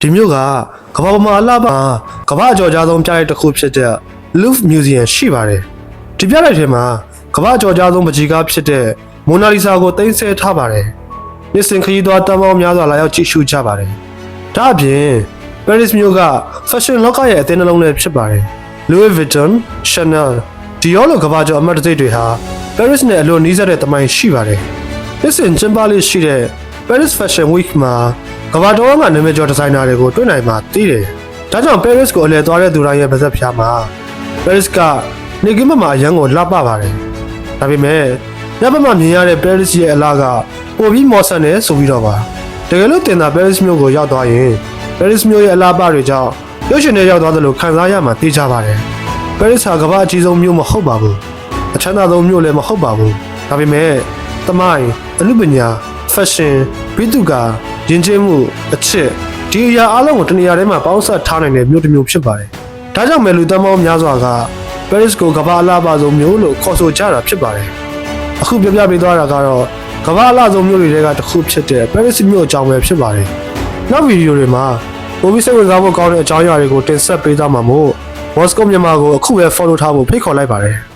ဒီမြို့ကကမ္ဘာပေါ်မှာအလားပါကမ္ဘာအကျော်ကြားဆုံးပြတိုက်တစ်ခုဖြစ်တဲ့ Louvre Museum ရှိပါတယ်ဒီပြတိုက်ထဲမှာကမ္ဘာအကျော်ကြားဆုံးပကြီးကားဖြစ်တဲ့မိုနာလီဆာကိုသိမ်းဆည်းထားပါတယ်နှစ်စဉ်ခရီးသွားတန်ပေါင်းများစွာလာရောက်ကြည့်ရှုကြပါတယ်ဒါအပြင် Paris မြို့က fashion လောကရဲ့အသင်းနှလုံးလည်းဖြစ်ပါတယ် Louis Vuitton, Chanel ဒီရောလိုကမ္ဘာကျော်အမတ်တစိတ်တွေဟာ Paris နဲ့အလွန်နီးစပ်တဲ့သမိုင်းရှိပါတယ်နှစ်စဉ်ကျင်းပလေးရှိတဲ့ Paris Fashion Week မှာကမ္ဘာတော်ကနာမည်ကျော်ဒီဇိုင်နာတွေကိုတွေ့နိုင်မှာသိတယ်။ဒါကြောင့် Paris ကိုအလဲသွားတဲ့သူတိုင်းရဲ့ပါးစပ်ဖြာမှာ Paris ကနေကင်းမှာအရန်ကိုလှပပါတယ်။ဒါပေမဲ့ညဘက်မှာမြင်ရတဲ့ Paris ရဲ့အလားကပိုပြီးမော်ဆန်တယ်ဆိုပြီးတော့ပါ။တကယ်လို့တင်တာ Paris မြို့ကိုရောက်သွားရင် Paris မြို့ရဲ့အလားပတွေကြောင့်ရုပ်ရှင်တွေရောက်သွားသလိုခံစားရမှာသိကြပါတယ်။ Paris ဟာကမ္ဘာအကြီးဆုံးမြို့မဟုတ်ပါဘူး။အချမ်းသာဆုံးမြို့လည်းမဟုတ်ပါဘူး။ဒါပေမဲ့သမိုင်းအမှုပညာ fashion ပြည်သူကယဉ်ကျေးမှုအချစ်ဒီအရာအလုံးကိုတနေရာထဲမှာပေါင်းစပ်ထားနိုင်တဲ့မြို့တစ်မြို့ဖြစ်ပါတယ်။ဒါကြောင့်မယ်လူသန်းပေါင်းများစွာက Paris ကိုကမ္ဘာအလားပါဆုံးမြို့လို့ခေါ်ဆိုကြတာဖြစ်ပါတယ်။အခုပြောပြပေးသွားတာကတော့ကမ္ဘာအလားဆုံးမြို့တွေထဲကတစ်ခုဖြစ်တဲ့ Paris မြို့အကြောင်းပဲဖြစ်ပါတယ်။နောက်ဗီဒီယိုတွေမှာပိုပြီးစိတ်ဝင်စားဖို့ကောင်းတဲ့အကြောင်းအရာတွေကိုတင်ဆက်ပေးသွားမှာမို့ Moscow မြန်မာကိုအခုပဲ follow ထားဖို့ဖိတ်ခေါ်လိုက်ပါတယ်။